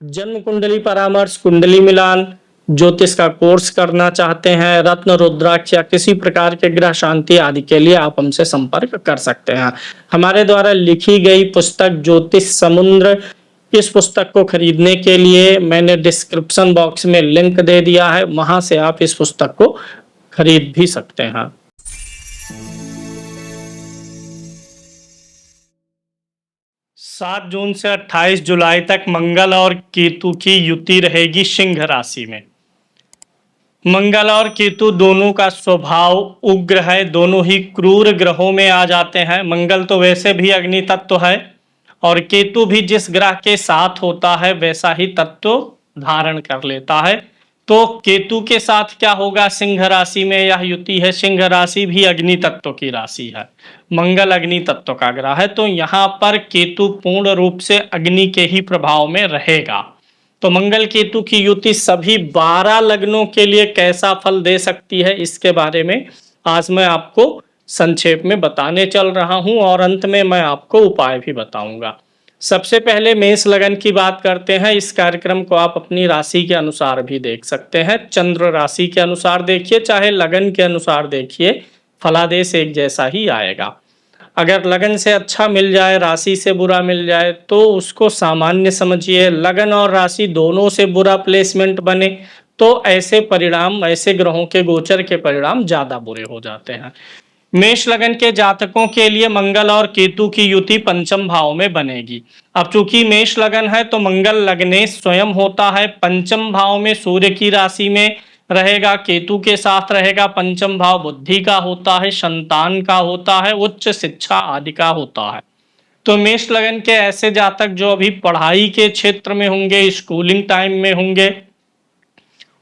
जन्म कुंडली परामर्श, कुंडली मिलान, ज्योतिष का कोर्स करना चाहते हैं, रत्न रुद्राक्ष या किसी प्रकार के ग्रह शांति आदि के लिए आप हमसे संपर्क कर सकते हैं। हमारे द्वारा लिखी गई पुस्तक ज्योतिष समुद्र, इस पुस्तक को खरीदने के लिए मैंने डिस्क्रिप्शन बॉक्स में लिंक दे दिया है, वहां से आप इस पुस्तक को खरीद भी सकते हैं। 7 जून से 28 जुलाई तक मंगल और केतु की युति रहेगी सिंह राशि में। मंगल और केतु दोनों का स्वभाव उग्र है, दोनों ही क्रूर ग्रहों में आ जाते हैं। मंगल तो वैसे भी अग्नि तत्व है और केतु भी जिस ग्रह के साथ होता है वैसा ही तत्व धारण कर लेता है। तो केतु के साथ क्या होगा, सिंह राशि में यह युति है। सिंह राशि भी अग्नि तत्व की राशि है, मंगल अग्नि तत्व का ग्रह है, तो यहाँ पर केतु पूर्ण रूप से अग्नि के ही प्रभाव में रहेगा। तो मंगल केतु की युति सभी 12 लग्नों के लिए कैसा फल दे सकती है, इसके बारे में आज मैं आपको संक्षेप में बताने चल रहा हूं और अंत में मैं आपको उपाय भी बताऊंगा। सबसे पहले मेष लगन की बात करते हैं। इस कार्यक्रम को आप अपनी राशि के अनुसार भी देख सकते हैं, चंद्र राशि के अनुसार देखिए चाहे लगन के अनुसार देखिए, फलादेश एक जैसा ही आएगा। अगर लगन से अच्छा मिल जाए, राशि से बुरा मिल जाए तो उसको सामान्य समझिए। लगन और राशि दोनों से बुरा प्लेसमेंट बने तो ऐसे परिणाम, ऐसे ग्रहों के गोचर के परिणाम ज्यादा बुरे हो जाते हैं। मेष लगन के जातकों के लिए मंगल और केतु की युति पंचम भाव में बनेगी। अब चूंकि मेष लगन है तो मंगल लग्नेश स्वयं होता है, पंचम भाव में सूर्य की राशि में रहेगा, केतु के साथ रहेगा। पंचम भाव बुद्धि का होता है, संतान का होता है, उच्च शिक्षा आदि का होता है। तो मेष लगन के ऐसे जातक जो अभी पढ़ाई के क्षेत्र में होंगे, स्कूलिंग टाइम में होंगे,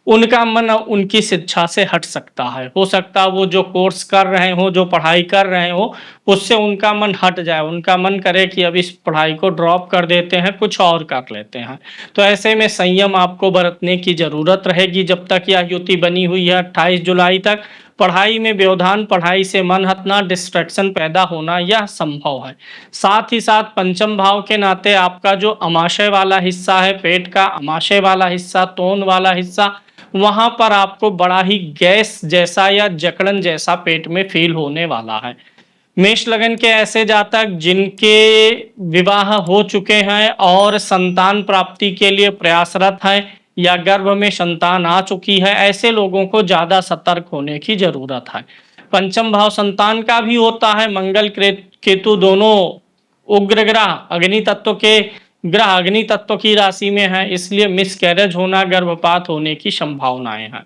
उनका मन उनकी शिक्षा से हट सकता है। हो सकता है वो जो कोर्स कर रहे हो, जो पढ़ाई कर रहे हो, उससे उनका मन हट जाए, उनका मन करे कि अब इस पढ़ाई को ड्रॉप कर देते हैं, कुछ और कर लेते हैं। तो ऐसे में संयम आपको बरतने की जरूरत रहेगी जब तक यह युति बनी हुई है 28 जुलाई तक। पढ़ाई में व्यवधान, पढ़ाई से मन हटना, डिस्ट्रैक्शन पैदा होना यह संभव है। साथ ही साथ पंचम भाव के नाते आपका जो अमाशय वाला हिस्सा है, पेट का अमाशय वाला हिस्सा, तोंद वाला हिस्सा, वहां पर आपको बड़ा ही गैस जैसा या जकड़न जैसा पेट में फील होने वाला है। मेष लगन के ऐसे जातक जिनके विवाह हो चुके हैं और संतान प्राप्ति के लिए प्रयासरत हैं या गर्भ में संतान आ चुकी है, ऐसे लोगों को ज्यादा सतर्क होने की जरूरत है। पंचम भाव संतान का भी होता है। मंगल केतु दोनों उग्र ग्रह, अग्नि तत्व के ग्रह अग्नि तत्व की राशि में है, इसलिए मिसकैरेज होना, गर्भपात होने की संभावनाएं हैं।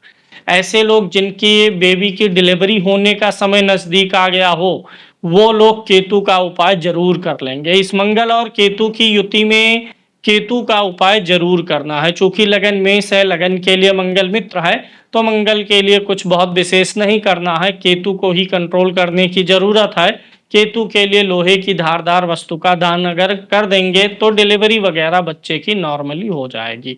ऐसे लोग जिनकी बेबी की डिलीवरी होने का समय नजदीक आ गया हो, वो लोग केतु का उपाय जरूर कर लेंगे। इस मंगल और केतु की युति में केतु का उपाय जरूर करना है। चूंकि लगन मेष है, लगन के लिए मंगल मित्र है, तो मंगल के लिए कुछ बहुत विशेष नहीं करना है, केतु को ही कंट्रोल करने की जरूरत है। केतु के लिए लोहे की धारदार वस्तु का दान अगर कर देंगे तो डिलीवरी वगैरह बच्चे की नॉर्मली हो जाएगी।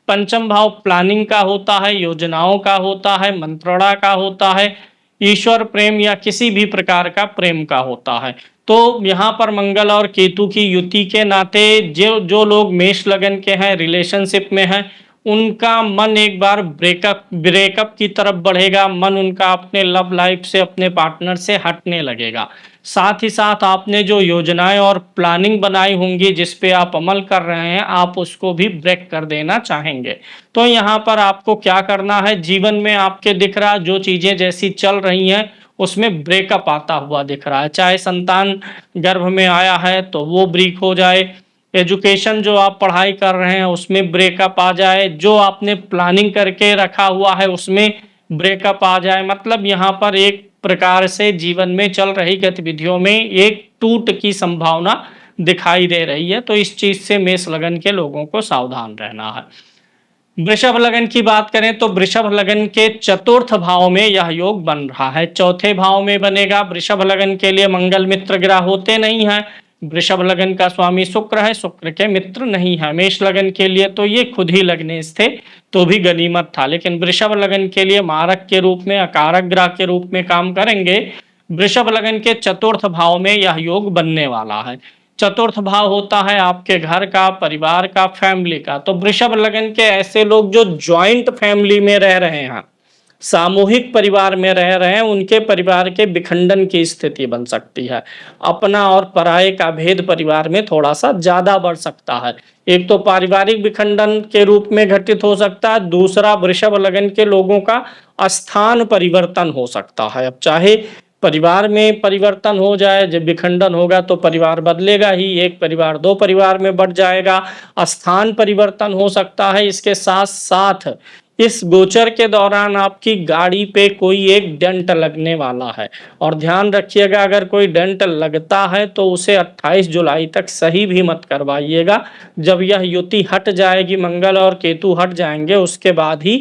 पंचम भाव प्लानिंग का होता है, योजनाओं का होता है, मंत्रणा का होता है, ईश्वर प्रेम या किसी भी प्रकार का प्रेम का होता है। तो यहाँ पर मंगल और केतु की युति के नाते जो जो लोग मेष लगन के हैं, रिलेशनशिप में हैं, उनका मन एक बार ब्रेकअप की तरफ बढ़ेगा, मन उनका अपने लव लाइफ से, अपने पार्टनर से हटने लगेगा। साथ ही साथ आपने जो योजनाएं और प्लानिंग बनाई होंगी, जिस पे आप अमल कर रहे हैं, आप उसको भी ब्रेक कर देना चाहेंगे। तो यहाँ पर आपको क्या करना है, जीवन में आपके दिख रहा जो चीजें जैसी चल रही हैं उसमें ब्रेकअप आता हुआ दिख रहा है। चाहे संतान गर्भ में आया है तो वो ब्रेक हो जाए, एजुकेशन जो आप पढ़ाई कर रहे हैं उसमें ब्रेकअप आ जाए, जो आपने प्लानिंग करके रखा हुआ है उसमें ब्रेकअप आ जाए। मतलब यहाँ पर एक प्रकार से जीवन में चल रही गतिविधियों में एक टूट की संभावना दिखाई दे रही है। तो इस चीज से मेष लगन के लोगों को सावधान रहना है। वृषभ लगन की बात करें तो वृषभ लगन के चतुर्थ भाव में यह योग बन रहा है, चौथे भाव में बनेगा। वृषभ लगन के लिए मंगल मित्र ग्रह होते नहीं है, वृषभ लगन का स्वामी शुक्र है, शुक्र के मित्र नहीं है। मेष लगन के लिए तो ये खुद ही लगनेश थे तो भी गनीमत था, लेकिन वृषभ लगन के लिए मारक के रूप में, अकारक ग्रह के रूप में काम करेंगे। वृषभ लगन के चतुर्थ भाव में यह योग बनने वाला है। चतुर्थ भाव होता है आपके घर का, परिवार का, फैमिली का। तो वृषभ लगन के ऐसे लोग जो ज्वाइंट फैमिली में रह रहे हैं, सामूहिक परिवार में रह रहे हैं, उनके परिवार के विखंडन की स्थिति बन सकती है। अपना और पराये का भेद परिवार में थोड़ा सा ज्यादा बढ़ सकता है। एक तो पारिवारिक विखंडन के रूप में घटित हो सकता है, दूसरा वृषभ लगन के लोगों का स्थान परिवर्तन हो सकता है। अब चाहे परिवार में परिवर्तन हो जाए, जब विखंडन होगा तो परिवार बदलेगा ही, एक परिवार दो परिवार में बढ़ जाएगा, स्थान परिवर्तन हो सकता है। इसके साथ साथ इस गोचर के दौरान आपकी गाड़ी पे कोई एक डेंट लगने वाला है, और ध्यान रखिएगा अगर कोई डेंट लगता है तो उसे 28 जुलाई तक सही भी मत करवाइएगा। जब यह युति हट जाएगी, मंगल और केतु हट जाएंगे, उसके बाद ही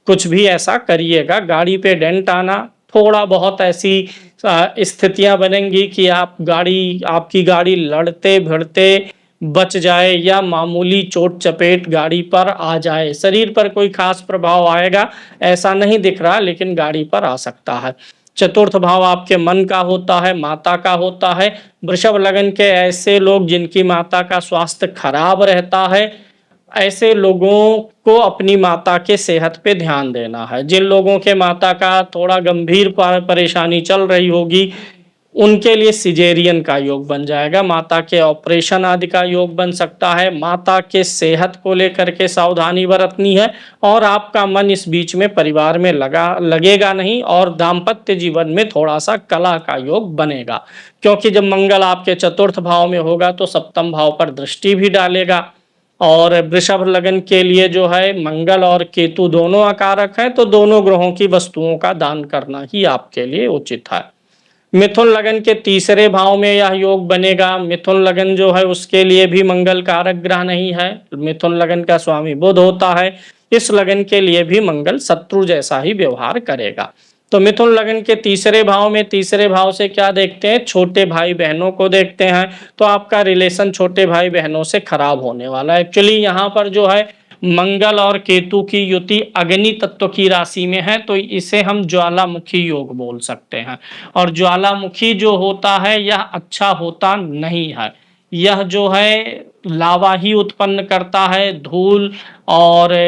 कुछ भी ऐसा करिएगा। गाड़ी पे डेंट आना, थोड़ा बहुत ऐसी स्थितियां बनेंगी कि आपकी गाड़ी लड़ते भिड़ते बच जाए या मामूली चोट चपेट गाड़ी पर आ जाए। शरीर पर कोई खास प्रभाव आएगा ऐसा नहीं दिख रहा, लेकिन गाड़ी पर आ सकता है। चतुर्थ भाव आपके मन का होता है, माता का होता है। वृषभ लगन के ऐसे लोग जिनकी माता का स्वास्थ्य खराब रहता है, ऐसे लोगों को अपनी माता के सेहत पे ध्यान देना है। जिन लोगों के माता का थोड़ा गंभीर परेशानी चल रही होगी, उनके लिए सिजेरियन का योग बन जाएगा, माता के ऑपरेशन आदि का योग बन सकता है। माता के सेहत को लेकर के सावधानी बरतनी है, और आपका मन इस बीच में परिवार में लगेगा नहीं, और दाम्पत्य जीवन में थोड़ा सा कला का योग बनेगा। क्योंकि जब मंगल आपके चतुर्थ भाव में होगा तो सप्तम भाव पर दृष्टि भी डालेगा, और वृषभ लगन के लिए जो है मंगल और केतु दोनों अकारक है, तो दोनों ग्रहों की वस्तुओं का दान करना ही आपके लिए उचित है। मिथुन लगन के तीसरे भाव में यह योग बनेगा। मिथुन लगन जो है उसके लिए भी मंगल कारक ग्रह नहीं है, मिथुन लगन का स्वामी बुध होता है। इस लगन के लिए भी मंगल शत्रु जैसा ही व्यवहार करेगा। तो मिथुन लगन के तीसरे भाव में, तीसरे भाव से क्या देखते हैं, छोटे भाई बहनों को देखते हैं। तो आपका रिलेशन छोटे भाई बहनों से खराब होने वाला है। एक्चुअली यहाँ पर जो है मंगल और केतु की युति अग्नि तत्व की राशि में है, तो इसे हम ज्वालामुखी योग बोल सकते हैं। और ज्वालामुखी जो होता है यह अच्छा होता नहीं है। यह जो है लावा ही उत्पन्न करता है, धूल और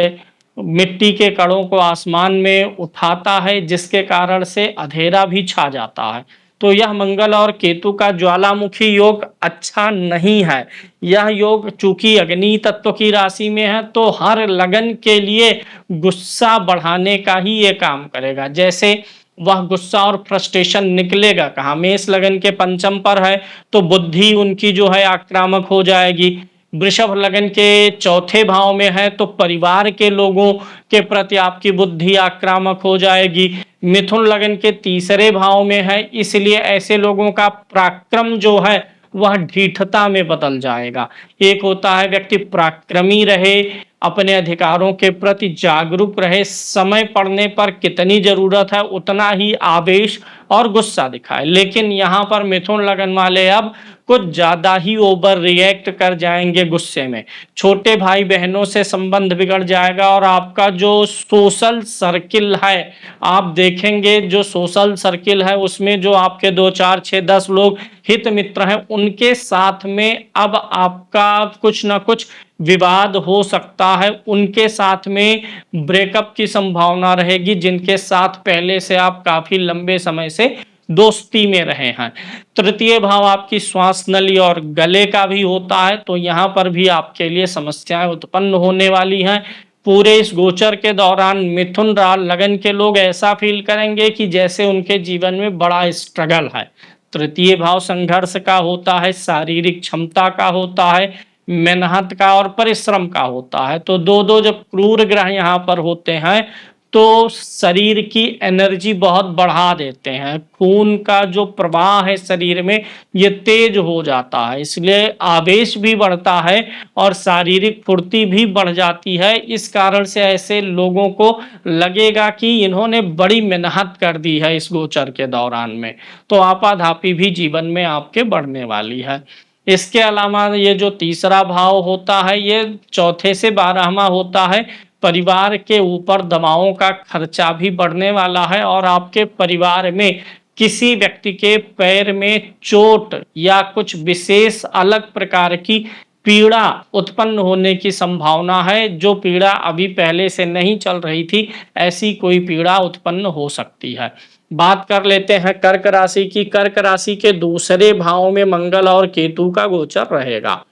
मिट्टी के कणों को आसमान में उठाता है, जिसके कारण से अंधेरा भी छा जाता है। तो यह मंगल और केतु का ज्वालामुखी योग अच्छा नहीं है। यह योग चूंकि अग्नि तत्व की राशि में है, तो हर लगन के लिए गुस्सा बढ़ाने का ही ये काम करेगा। जैसे वह गुस्सा और फ्रस्ट्रेशन निकलेगा कहाँ, मेष लगन के पंचम पर है तो बुद्धि उनकी जो है आक्रामक हो जाएगी। वृषभ लगन के चौथे भाव में है तो परिवार के लोगों के प्रति आपकी बुद्धि आक्रामक हो जाएगी। मिथुन लगन के तीसरे भाव में है, इसलिए ऐसे लोगों का पराक्रम जो है वह ढीठता में बदल जाएगा। एक होता है व्यक्ति पराक्रमी रहे, अपने अधिकारों के प्रति जागरूक रहे, समय पड़ने पर कितनी जरूरत है उतना ही आवेश और गुस्सा दिखाए। लेकिन यहाँ पर मिथुन लगन वाले अब कुछ ज्यादा ही ओवर रिएक्ट कर जाएंगे गुस्से में। छोटे भाई बहनों से संबंध बिगड़ जाएगा, और आपका जो सोशल सर्किल है, आप देखेंगे जो सोशल सर्किल है उसमें जो आपके 2 4 6 10 लोग हित मित्र हैं, उनके साथ में अब आपका कुछ ना कुछ विवाद हो सकता है। उनके साथ में ब्रेकअप की संभावना रहेगी, जिनके साथ पहले से आप काफी लंबे समय से दोस्ती में रहे हैं। तृतीय भाव आपकी श्वास नली और गले का भी होता है, तो यहाँ पर भी आपके लिए समस्याएं उत्पन्न होने वाली हैं। पूरे इस गोचर के दौरान मिथुन लगन के लोग ऐसा फील करेंगे कि जैसे उनके जीवन में बड़ा स्ट्रगल है। तृतीय भाव संघर्ष का होता है, शारीरिक क्षमता का होता है, मेहनत का और परिश्रम का होता है। तो दो दो जब क्रूर ग्रह यहाँ पर होते हैं तो शरीर की एनर्जी बहुत बढ़ा देते हैं, खून का जो प्रवाह है शरीर में ये तेज हो जाता है, इसलिए आवेश भी बढ़ता है और शारीरिक फुर्ती भी बढ़ जाती है। इस कारण से ऐसे लोगों को लगेगा कि इन्होंने बड़ी मेहनत कर दी है इस गोचर के दौरान में, तो आपाधापी भी जीवन में आपके बढ़ने वाली है। इसके अलावा ये जो तीसरा भाव होता है ये चौथे से 12वां होता है। परिवार के ऊपर दवाओं का खर्चा भी बढ़ने वाला है, और आपके परिवार में किसी व्यक्ति के पैर में चोट या कुछ विशेष अलग प्रकार की पीड़ा उत्पन्न होने की संभावना है। जो पीड़ा अभी पहले से नहीं चल रही थी, ऐसी कोई पीड़ा उत्पन्न हो सकती है। बात कर लेते हैं कर्क राशि की। कर्क राशि के दूसरे भाव में मंगल और केतु का गोचर रहेगा।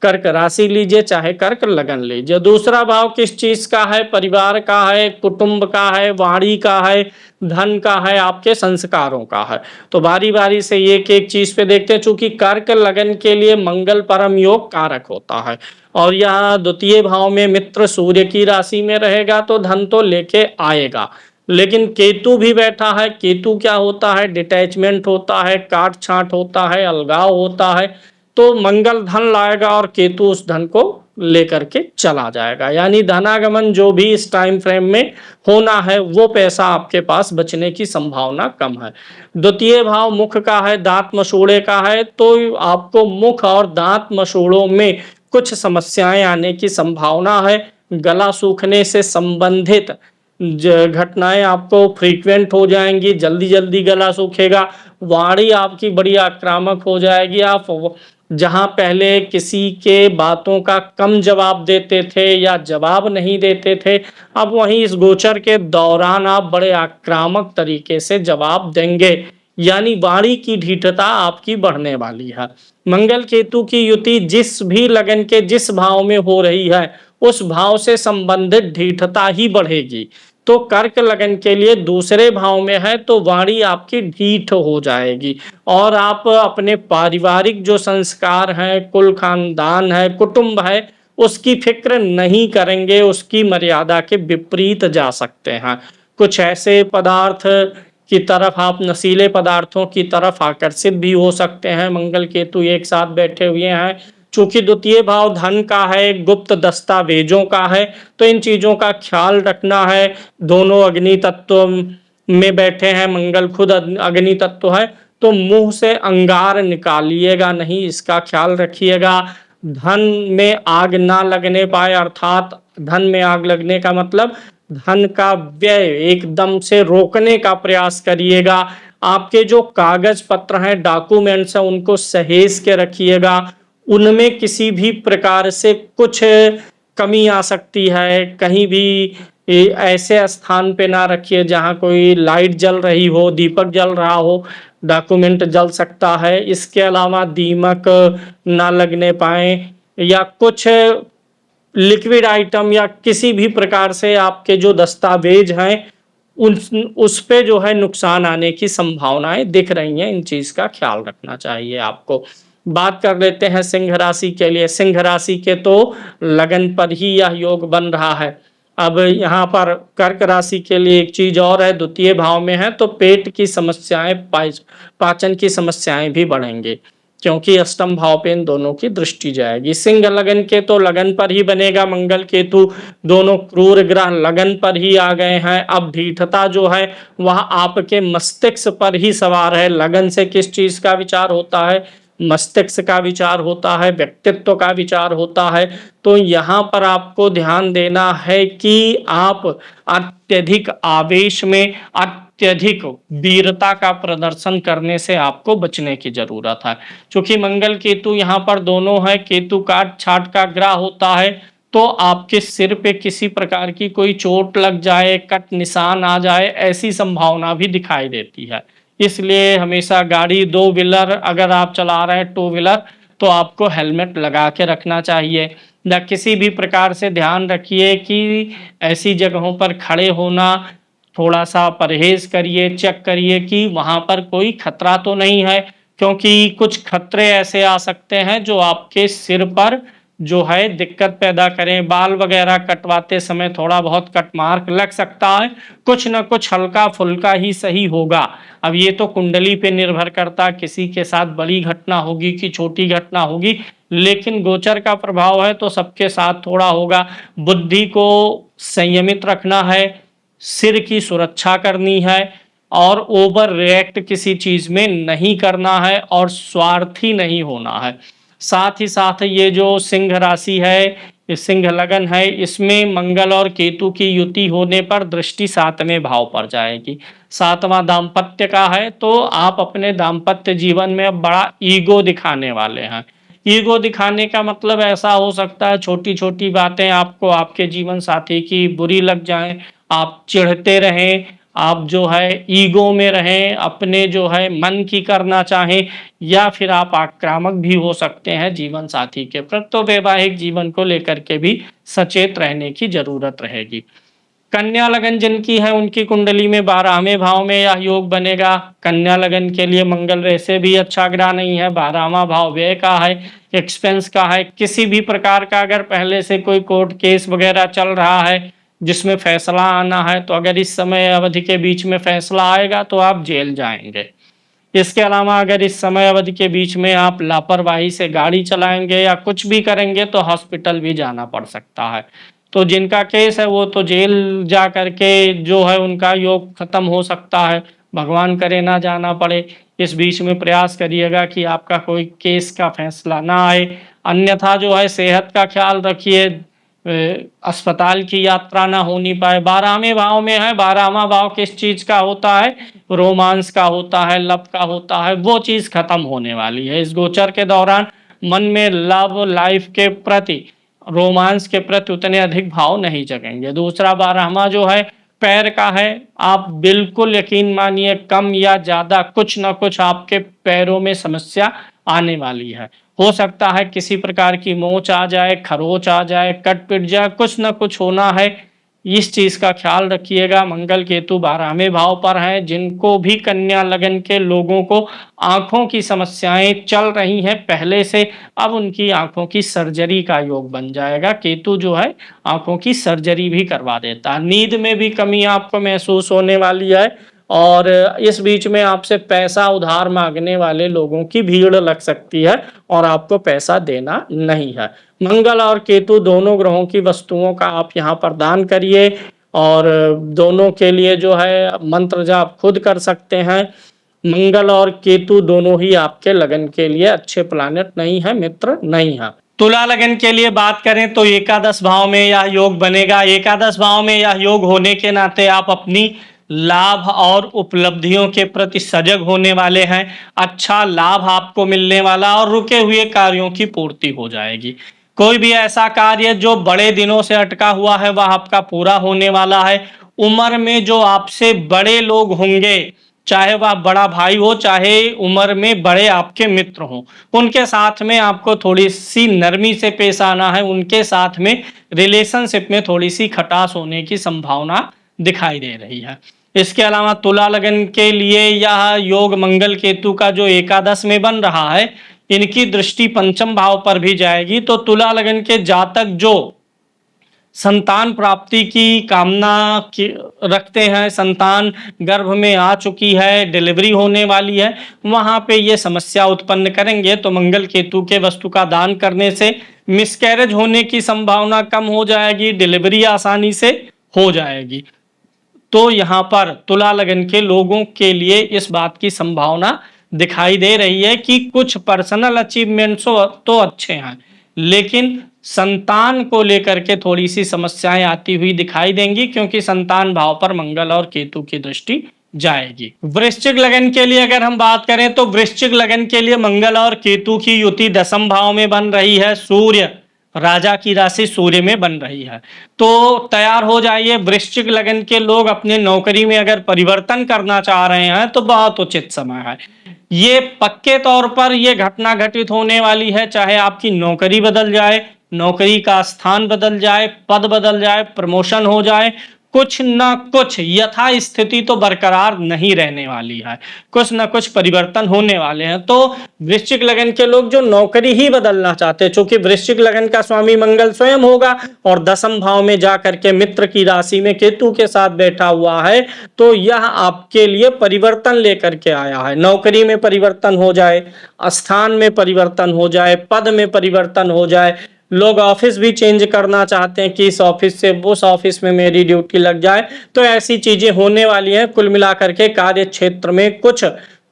कर्क राशि लीजिए चाहे कर्क लगन लीजिए। दूसरा भाव किस चीज का है? परिवार का है, कुटुंब का है, वाणी का है, धन का है, आपके संस्कारों का है। तो बारी बारी से एक एक चीज पे देखते हैं। चूंकि कर्क लगन के लिए मंगल परम योग कारक होता है और यह द्वितीय भाव में मित्र सूर्य की राशि में रहेगा तो धन तो लेके आएगा। लेकिन केतु भी बैठा है। केतु क्या होता है? डिटैचमेंट होता है, काट छांट होता है, अलगाव होता है। तो मंगल धन लाएगा और केतु उस धन को लेकर के चला जाएगा। यानी धनागमन जो भी इस टाइम फ्रेम में होना है वो पैसा आपके पास बचने की संभावना कम है। द्वितीय भाव मुख का है, दांत मसूड़े का है, तो आपको मुख और दांत मसूड़ों में कुछ समस्याएं आने की संभावना है। गला सूखने से संबंधित घटनाएं आपको फ्रीक्वेंट हो जाएंगी, जल्दी जल्दी गला सूखेगा। वाणी आपकी बड़ी आक्रामक हो जाएगी। आप जहां पहले किसी के बातों का कम जवाब देते थे या जवाब नहीं देते थे, अब वहीं इस गोचर के दौरान आप बड़े आक्रामक तरीके से जवाब देंगे। यानी वाणी की ढीठता आपकी बढ़ने वाली है। मंगल केतु की युति जिस भी लगन के जिस भाव में हो रही है उस भाव से संबंधित ढीठता ही बढ़ेगी। तो कर्क लगन के लिए दूसरे भाव में है तो वाणी आपकी ढीठ हो जाएगी और आप अपने पारिवारिक जो संस्कार हैं, कुल खानदान है, कुटुंब है, उसकी फिक्र नहीं करेंगे। उसकी मर्यादा के विपरीत जा सकते हैं। कुछ ऐसे पदार्थ की तरफ आप नशीले पदार्थों की तरफ आकर्षित भी हो सकते हैं। मंगल केतु एक साथ बैठे हुए हैं। चूंकि द्वितीय भाव धन का है, गुप्त दस्तावेजों का है, तो इन चीजों का ख्याल रखना है। दोनों अग्नि तत्व में बैठे हैं, मंगल खुद अग्नि तत्व है, तो मुंह से अंगार निकालिएगा नहीं, इसका ख्याल रखिएगा। धन में आग ना लगने पाए, अर्थात धन में आग लगने का मतलब धन का व्यय एकदम से रोकने का प्रयास करिएगा। आपके जो कागज पत्र हैं, डॉक्यूमेंट्स हैं, उनको सहेज के रखिएगा। उनमें किसी भी प्रकार से कुछ कमी आ सकती है। कहीं भी ऐसे स्थान पे ना रखिए जहां कोई लाइट जल रही हो, दीपक जल रहा हो, डॉक्यूमेंट जल सकता है। इसके अलावा दीमक ना लगने पाए या कुछ लिक्विड आइटम या किसी भी प्रकार से आपके जो दस्तावेज हैं उस पे जो है नुकसान आने की संभावनाएं दिख रही हैं। इन चीज का ख्याल रखना चाहिए आपको। बात कर लेते हैं सिंह राशि के लिए। सिंह राशि के तो लगन पर ही यह योग बन रहा है। अब यहाँ पर कर्क राशि के लिए एक चीज और है, द्वितीय भाव में है तो पेट की समस्याएं, पाचन की समस्याएं भी बढ़ेंगी क्योंकि अष्टम भाव पे इन दोनों की दृष्टि जाएगी। सिंह लगन के तो लगन पर ही बनेगा। मंगल केतु दोनों क्रूर ग्रह लगन पर ही आ गए हैं। अब ढीठता जो है वह आपके मस्तिष्क पर ही सवार है। लगन से किस चीज का विचार होता है? मस्तिष्क का विचार होता है, व्यक्तित्व का विचार होता है। तो यहाँ पर आपको ध्यान देना है कि आप अत्यधिक आवेश में, अत्यधिक वीरता का प्रदर्शन करने से आपको बचने की जरूरत है। क्योंकि मंगल केतु यहाँ पर दोनों है। केतु काट छाट का ग्रह होता है तो आपके सिर पे किसी प्रकार की कोई चोट लग जाए, कट निशान आ जाए, ऐसी संभावना भी दिखाई देती है। इसलिए हमेशा गाड़ी दो व्हीलर अगर आप चला रहे हैं, टू व्हीलर, तो आपको हेलमेट लगा के रखना चाहिए। या किसी भी प्रकार से ध्यान रखिए कि ऐसी जगहों पर खड़े होना थोड़ा सा परहेज करिए, चेक करिए कि वहां पर कोई खतरा तो नहीं है। क्योंकि कुछ खतरे ऐसे आ सकते हैं जो आपके सिर पर जो है दिक्कत पैदा करें। बाल वगैरह कटवाते समय थोड़ा बहुत कट मार्क लग सकता है, कुछ न कुछ हल्का फुल्का ही सही होगा। अब ये तो कुंडली पे निर्भर करता, किसी के साथ बड़ी घटना होगी कि छोटी घटना होगी, लेकिन गोचर का प्रभाव है तो सबके साथ थोड़ा होगा। बुद्धि को संयमित रखना है, सिर की सुरक्षा करनी है और ओवर रिएक्ट किसी चीज में नहीं करना है और स्वार्थी नहीं होना है। साथ ही साथ ये जो सिंह राशि है ये सिंह लगन है, इसमें मंगल और केतु की युति होने पर दृष्टि 7वें भाव पर जाएगी। 7वां दाम्पत्य का है, तो आप अपने दाम्पत्य जीवन में अब बड़ा ईगो दिखाने वाले हैं। ईगो दिखाने का मतलब ऐसा हो सकता है छोटी छोटी बातें आपको आपके जीवन साथी की बुरी लग जाएं, आप चिढ़ते रहें, आप जो है ईगो में रहें, अपने जो है मन की करना चाहें, या फिर आप आक्रामक भी हो सकते हैं जीवन साथी के प्रति। तो वैवाहिक जीवन को लेकर के भी सचेत रहने की जरूरत रहेगी। कन्या लगन जिनकी है उनकी कुंडली में 12वें भाव में यह योग बनेगा। कन्या लगन के लिए मंगल वैसे भी अच्छा ग्रह नहीं है, 12वां भाव व्यय का है, एक्सपेंस का है। किसी भी प्रकार का अगर पहले से कोई कोर्ट केस वगैरह चल रहा है जिसमें फैसला आना है, तो अगर इस समय अवधि के बीच में फैसला आएगा तो आप जेल जाएंगे। इसके अलावा अगर इस समय अवधि के बीच में आप लापरवाही से गाड़ी चलाएंगे या कुछ भी करेंगे तो हॉस्पिटल भी जाना पड़ सकता है। तो जिनका केस है वो तो जेल जा करके जो है उनका योग खत्म हो सकता है, भगवान करे ना जाना पड़े। इस बीच में प्रयास करिएगा कि आपका कोई केस का फैसला ना आए। अन्यथा जो है सेहत का ख्याल रखिए, अस्पताल की यात्रा ना होनी पाए। 12वें भाव में है, 12वां भाव किस चीज का होता है? रोमांस का होता है, लव का होता है, वो चीज खत्म होने वाली है इस गोचर के दौरान। मन में लव लाइफ के प्रति, रोमांस के प्रति उतने अधिक भाव नहीं जगेंगे। दूसरा 12वां जो है पैर का है, आप बिल्कुल यकीन मानिए कम या ज्यादा कुछ ना कुछ आपके पैरों में समस्या आने वाली है। हो सकता है किसी प्रकार की मोच आ जाए, खरोच आ जाए, कट पिट जाए, कुछ ना कुछ होना है। इस चीज का ख्याल रखिएगा। मंगल केतु 12वें भाव पर हैं। जिनको भी कन्या लगन के लोगों को आंखों की समस्याएं चल रही हैं पहले से, अब उनकी आंखों की सर्जरी का योग बन जाएगा। केतु जो है आंखों की सर्जरी भी करवा देता है। नींद में भी कमी आपको महसूस होने वाली है, और इस बीच में आपसे पैसा उधार मांगने वाले लोगों की भीड़ लग सकती है और आपको पैसा देना नहीं है। मंगल और केतु दोनों ग्रहों की वस्तुओं का आप यहाँ पर दान करिए, और दोनों के लिए जो है मंत्र जाप खुद कर सकते हैं। मंगल और केतु दोनों ही आपके लगन के लिए अच्छे प्लानेट नहीं है, मित्र नहीं है। तुला लगन के लिए बात करें तो एकादश भाव में यह योग बनेगा। एकादश भाव में यह योग होने के नाते आप अपनी लाभ और उपलब्धियों के प्रति सजग होने वाले हैं। अच्छा लाभ आपको मिलने वाला और रुके हुए कार्यों की पूर्ति हो जाएगी। कोई भी ऐसा कार्य जो बड़े दिनों से अटका हुआ है वह आपका पूरा होने वाला है। उम्र में जो आपसे बड़े लोग होंगे, चाहे वह बड़ा भाई हो चाहे उम्र में बड़े आपके मित्र हों, उनके साथ में आपको थोड़ी सी नरमी से पेश आना है। उनके साथ में रिलेशनशिप में थोड़ी सी खटास होने की संभावना दिखाई दे रही है। इसके अलावा तुला लगन के लिए यह योग मंगल केतु का जो एकादश में बन रहा है, इनकी दृष्टि पंचम भाव पर भी जाएगी। तो तुला लगन के जातक जो संतान प्राप्ति की कामना रखते हैं, संतान गर्भ में आ चुकी है, डिलीवरी होने वाली है, वहां पे ये समस्या उत्पन्न करेंगे। तो मंगल केतु के वस्तु का दान करने से मिसकैरेज होने की संभावना कम हो जाएगी, डिलीवरी आसानी से हो जाएगी। तो यहाँ पर तुला लगन के लोगों के लिए इस बात की संभावना दिखाई दे रही है कि कुछ पर्सनल अचीवमेंट्स तो अच्छे हैं, लेकिन संतान को लेकर के थोड़ी सी समस्याएं आती हुई दिखाई देंगी, क्योंकि संतान भाव पर मंगल और केतु की दृष्टि जाएगी। वृश्चिक लगन के लिए अगर हम बात करें तो वृश्चिक लगन के लिए मंगल और केतु की युति 10वें भाव में बन रही है। सूर्य, राजा की राशि सूर्य में बन रही है। तो तैयार हो जाइए। वृश्चिक लगन के लोग अपने नौकरी में अगर परिवर्तन करना चाह रहे हैं तो बहुत उचित समय है। ये पक्के तौर पर ये घटना घटित होने वाली है, चाहे आपकी नौकरी बदल जाए, नौकरी का स्थान बदल जाए, पद बदल जाए, प्रमोशन हो जाए, कुछ ना कुछ यथा स्थिति तो बरकरार नहीं रहने वाली है, कुछ ना कुछ परिवर्तन होने वाले हैं। तो वृश्चिक लगन के लोग जो नौकरी ही बदलना चाहते हैं, चूंकि वृश्चिक लगन का स्वामी मंगल स्वयं होगा और 10वें भाव में जाकर के मित्र की राशि में केतु के साथ बैठा हुआ है, तो यह आपके लिए परिवर्तन लेकर के आया है। नौकरी में परिवर्तन हो जाए, स्थान में परिवर्तन हो जाए, पद में परिवर्तन हो जाए, लोग ऑफिस भी चेंज करना चाहते हैं कि इस ऑफिस से उस ऑफिस में मेरी ड्यूटी लग जाए, तो ऐसी चीजें होने वाली हैं। कुल मिलाकर के कार्य क्षेत्र में कुछ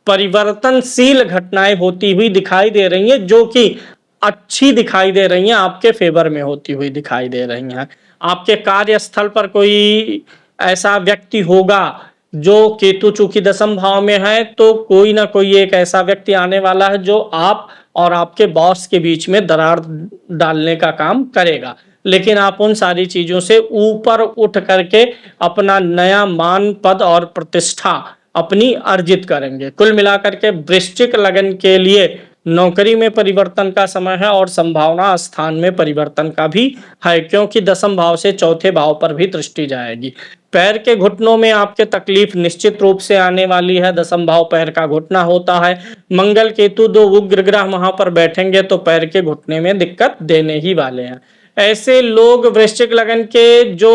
परिवर्तनशील घटनाएं होती हुई दिखाई दे रही हैं, जो कि अच्छी दिखाई दे रही हैं, आपके फेवर में होती हुई दिखाई दे रही हैं। आपके कार्यस्थल पर कोई ऐसा व्यक्ति होगा जो केतु चूंकि दसम भाव में है, तो कोई ना कोई एक ऐसा व्यक्ति आने वाला है जो आप और आपके बॉस के बीच में दरार डालने का काम करेगा। लेकिन आप उन सारी चीजों से ऊपर उठ करके अपना नया मान, पद और प्रतिष्ठा अपनी अर्जित करेंगे। कुल मिलाकर के वृश्चिक लगन के लिए नौकरी में परिवर्तन का समय है और संभावना स्थान में परिवर्तन का भी है, क्योंकि दसम भाव से चौथे भाव पर भी दृष्टि जाएगी। पैर के घुटनों में आपके तकलीफ निश्चित रूप से आने वाली है। दसम भाव पैर का घुटना होता है। मंगल केतु दो उग्र ग्रह वहां पर बैठेंगे तो पैर के घुटने में दिक्कत देने ही वाले हैं। ऐसे लोग वृश्चिक लगन के जो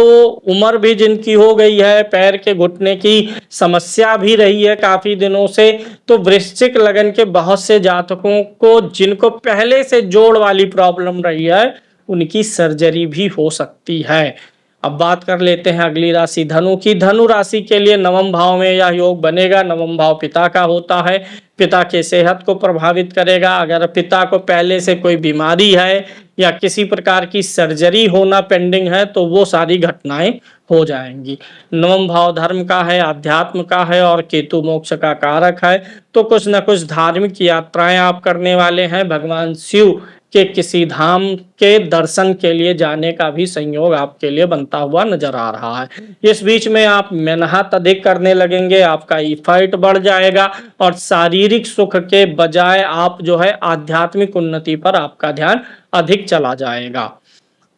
उम्र भी जिनकी हो गई है, पैर के घुटने की समस्या भी रही है काफी दिनों से, तो वृश्चिक लगन के बहुत से जातकों को जिनको पहले से जोड़ वाली प्रॉब्लम रही है, उनकी सर्जरी भी हो सकती है। अब बात कर लेते हैं अगली राशि धनु की। धनु राशि के लिए नवम भाव में यह योग बनेगा। नवम भाव पिता का होता है, पिता के सेहत को प्रभावित करेगा। अगर पिता को पहले से कोई बीमारी है या किसी प्रकार की सर्जरी होना पेंडिंग है तो वो सारी घटनाएं हो जाएंगी। नवम भाव धर्म का है, अध्यात्म का है और केतु मोक्ष का कारक है, तो कुछ न कुछ धार्मिक यात्राएं आप करने वाले हैं। भगवान शिव के किसी धाम के दर्शन के लिए जाने का भी संयोग आपके लिए बनता हुआ नजर आ रहा है। इस बीच में आप मेहनत अधिक करने लगेंगे, आपका इफर्ट बढ़ जाएगा और शारीरिक सुख के बजाय आप जो है आध्यात्मिक उन्नति पर आपका ध्यान अधिक चला जाएगा।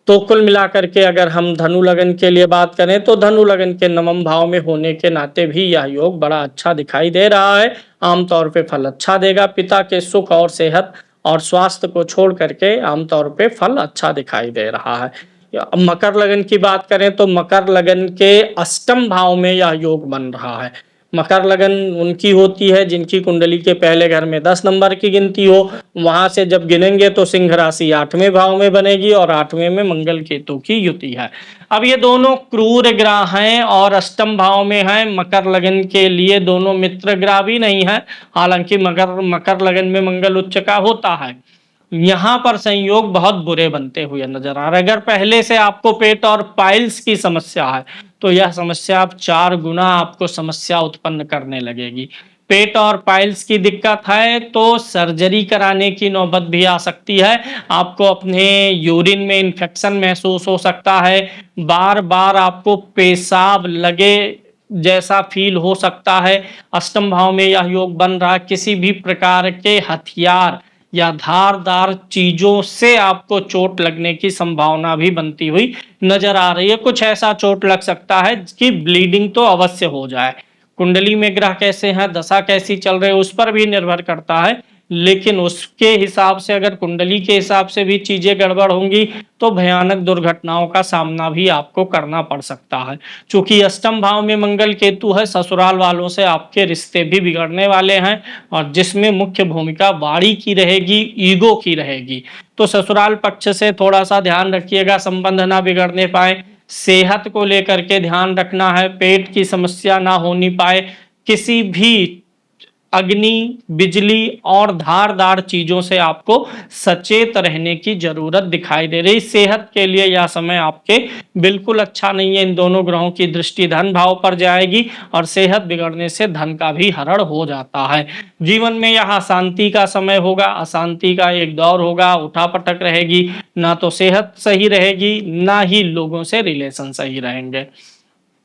तो कुल मिलाकर के अगर हम धनु लगन के लिए बात करें तो धनु लगन के नवम भाव में होने के नाते भी यह योग बड़ा अच्छा दिखाई दे रहा है। आमतौर पे फल अच्छा देगा। पिता के सुख और सेहत और स्वास्थ्य को छोड़ करके आमतौर पे फल अच्छा दिखाई दे रहा है। अब मकर लगन की बात करें तो मकर लगन के अष्टम भाव में यह योग बन रहा है। मकर लगन उनकी होती है जिनकी कुंडली के पहले घर में 10 नंबर की गिनती हो। वहां से जब गिनेंगे तो सिंह राशि 8वें भाव में बनेगी और 8वें में मंगल केतु की युति है। अब ये दोनों क्रूर ग्रह हैं और अष्टम भाव में हैं। मकर लगन के लिए दोनों मित्र ग्रह भी नहीं है, हालांकि मकर लगन में मंगल उच्च का होता है। यहाँ पर संयोग बहुत बुरे बनते हुए नजर आ रहे हैं। अगर पहले से आपको पेट और पाइल्स की समस्या है तो यह समस्या अब 4 गुना आपको समस्या उत्पन्न करने लगेगी। पेट और पाइल्स की दिक्कत है तो सर्जरी कराने की नौबत भी आ सकती है। आपको अपने यूरिन में इन्फेक्शन महसूस हो सकता है। बार बार आपको पेशाब लगे जैसा फील हो सकता है। अष्टम भाव में यह योग बन रहा, किसी भी प्रकार के हथियार या धारदार चीजों से आपको चोट लगने की संभावना भी बनती हुई नजर आ रही है। कुछ ऐसा चोट लग सकता है कि ब्लीडिंग तो अवश्य हो जाए। कुंडली में ग्रह कैसे हैं, दशा कैसी चल रही है, उस पर भी निर्भर करता है। लेकिन उसके हिसाब से अगर कुंडली के हिसाब से भी चीजें गड़बड़ होंगी तो भयानक दुर्घटनाओं का सामना भी आपको करना पड़ सकता है। चूंकि अष्टम भाव में मंगल केतु है, ससुराल वालों से आपके रिश्ते भी बिगड़ने वाले हैं और जिसमें मुख्य भूमिका वाणी की रहेगी, ईगो की रहेगी। तो ससुराल पक्ष से थोड़ा सा ध्यान रखिएगा, संबंध ना बिगड़ने पाए। सेहत को लेकर के ध्यान रखना है, पेट की समस्या ना होनी पाए। किसी भी अग्नि, बिजली और धारदार चीजों से आपको सचेत रहने की जरूरत दिखाई दे रही। सेहत के लिए यह समय आपके बिल्कुल अच्छा नहीं है। इन दोनों ग्रहों की दृष्टि धन भाव पर जाएगी और सेहत बिगड़ने से धन का भी हरण हो जाता है। जीवन में यह अशांति का समय होगा, अशांति का एक दौर होगा, उठापटक रहेगी, ना तो सेहत सही रहेगी ना ही लोगों से रिलेशन सही रहेंगे।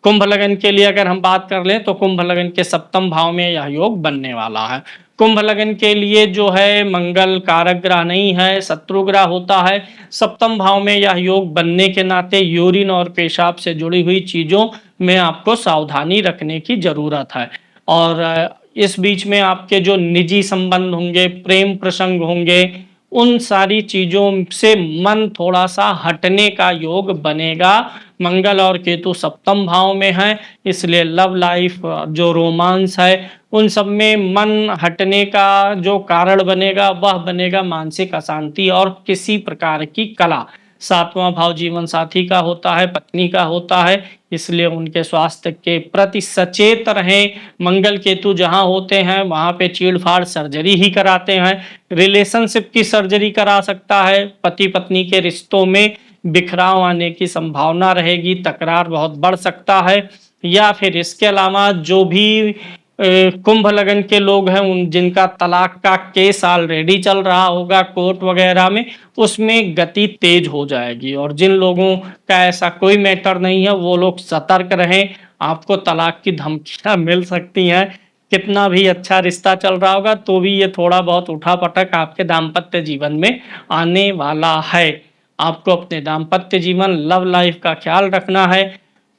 कुंभ लगन के लिए अगर हम बात कर लें तो कुंभ लगन के सप्तम भाव में यह योग बनने वाला है। कुंभ लगन के लिए जो है मंगल कारक ग्रह नहीं है, शत्रु ग्रह होता है। सप्तम भाव में यह योग बनने के नाते यूरिन और पेशाब से जुड़ी हुई चीजों में आपको सावधानी रखने की जरूरत है। और इस बीच में आपके जो निजी संबंध होंगे, प्रेम प्रसंग होंगे, उन सारी चीजों से मन थोड़ा सा हटने का योग बनेगा। मंगल और केतु सप्तम भाव में है, इसलिए लव लाइफ, जो रोमांस है, उन सब में मन हटने का जो कारण बनेगा वह बनेगा मानसिक अशांति और किसी प्रकार की कला। सातवां भाव जीवन साथी का होता है, पत्नी का होता है, इसलिए उनके स्वास्थ्य के प्रति सचेत रहें। मंगल केतु जहां होते हैं वहां पे चीड़-फाड़ सर्जरी ही कराते हैं, रिलेशनशिप की सर्जरी करा सकता है, पति पत्नी के रिश्तों में बिखराव आने की संभावना रहेगी, तकरार बहुत बढ़ सकता है। या फिर इसके अलावा जो भी कुंभ लगन के लोग हैं उन जिनका तलाक का केस ऑलरेडी चल रहा होगा कोर्ट वगैरह में, उसमें गति तेज हो जाएगी। और जिन लोगों का ऐसा कोई मैटर नहीं है वो लोग सतर्क रहें, आपको तलाक की धमकियां मिल सकती हैं। कितना भी अच्छा रिश्ता चल रहा होगा तो भी ये थोड़ा बहुत उठा-पटक आपके दाम्पत्य जीवन में आने वाला है। आपको अपने दाम्पत्य जीवन, लव लाइफ का ख्याल रखना है।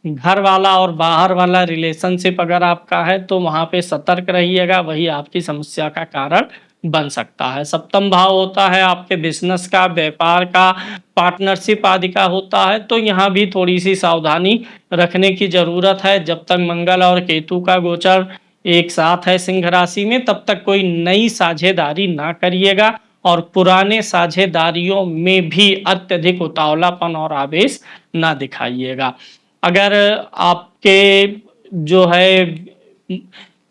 घर वाला और बाहर वाला रिलेशनशिप अगर आपका है तो वहाँ पे सतर्क रहिएगा, वही आपकी समस्या का कारण बन सकता है। सप्तम भाव होता है आपके बिज़नेस का, व्यापार का, पार्टनरशिप आदि का होता है, तो यहाँ भी थोड़ी-सी सावधानी रखने की ज़रूरत है। जब तक मंगल और केतु का गोचर एक साथ है सिंह राशि में, तब तक कोई नई साझेदारी ना करिएगा और पुराने साझेदारियों में भी अत्यधिक उतावलापन और आवेश ना दिखाइएगा। अगर आपके जो है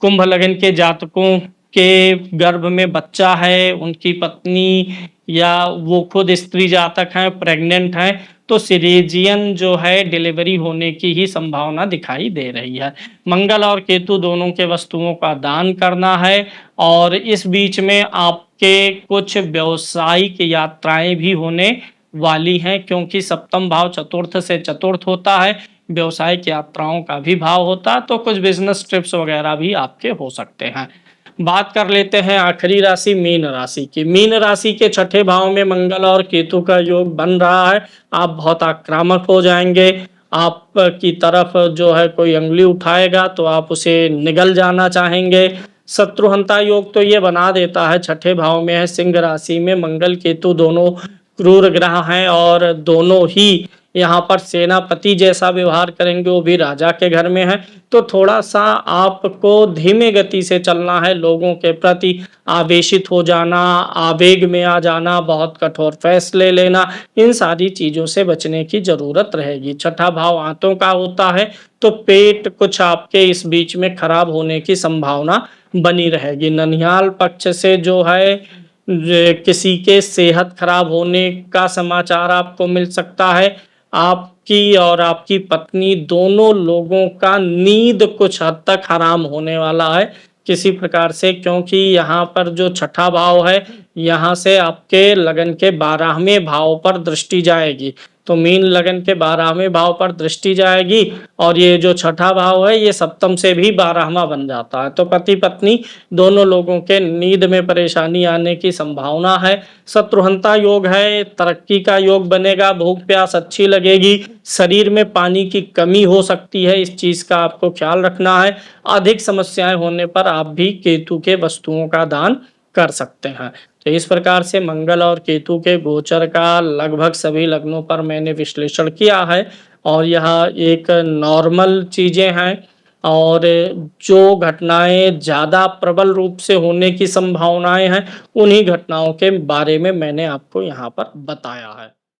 कुंभ लगन के जातकों के गर्भ में बच्चा है, उनकी पत्नी या वो खुद स्त्री जातक हैं, प्रेग्नेंट हैं, तो सिजेरियन जो है डिलीवरी होने की ही संभावना दिखाई दे रही है। मंगल और केतु दोनों के वस्तुओं का दान करना है और इस बीच में आपके कुछ व्यावसायिक यात्राएं भी होने वाली हैं, क्योंकि सप्तम भाव चतुर्थ से चतुर्थ होता है, व्यावसायिक यात्राओं का भी भाव होता है, तो कुछ बिजनेस ट्रिप्स वगैरह भी आपके हो सकते हैं। बात कर लेते हैं आखिरी राशि मीन राशि की। मीन राशि के छठे भाव में मंगल और केतु का योग बन रहा है। आप बहुत आक्रामक हो जाएंगे, आपकी तरफ जो है कोई अंगुली उठाएगा तो आप उसे निगल जाना चाहेंगे। शत्रुहंता योग तो ये बना देता है, छठे भाव में है, सिंह राशि में मंगल केतु दोनों क्रूर ग्रह हैं और दोनों ही यहाँ पर सेनापति जैसा व्यवहार करेंगे, वो भी राजा के घर में है। तो थोड़ा सा आपको धीमे गति से चलना है, लोगों के प्रति आवेशित हो जाना, आवेग में आ जाना, बहुत कठोर फैसले लेना, इन सारी चीज़ों से बचने की ज़रूरत रहेगी। छठा भाव आंतों का होता है, तो पेट कुछ आपके इस बीच में खराब होने की संभावना बनी रहेगी। ननिहाल पक्ष से जो है किसी के सेहत खराब होने का समाचार आपको मिल सकता है। आपकी और आपकी पत्नी दोनों लोगों का नींद कुछ हद तक हराम होने वाला है किसी प्रकार से, क्योंकि यहाँ पर जो छठा भाव है यहाँ से आपके लगन के 12वें भाव पर दृष्टि जाएगी। तो मीन लगन के 12वें भाव पर दृष्टि जाएगी और ये जो छठा भाव है ये सप्तम से भी 12वां बन जाता है। तो पति पत्नी दोनों लोगों के नींद में परेशानी आने की संभावना है। शत्रुहंता योग है, तरक्की का योग बनेगा, भूख प्यास अच्छी लगेगी, शरीर में पानी की कमी हो सकती है, इस चीज़ का आपको ख्याल रखना है। अधिक समस्याएं होने पर आप भी केतु के वस्तुओं का दान कर सकते हैं। तो इस प्रकार से मंगल और केतु के गोचर का लगभग सभी लग्नों पर मैंने विश्लेषण किया है और यह एक नॉर्मल चीज़ें हैं और जो घटनाएं ज़्यादा प्रबल रूप से होने की संभावनाएं हैं उन्हीं घटनाओं के बारे में मैंने आपको यहाँ पर बताया है।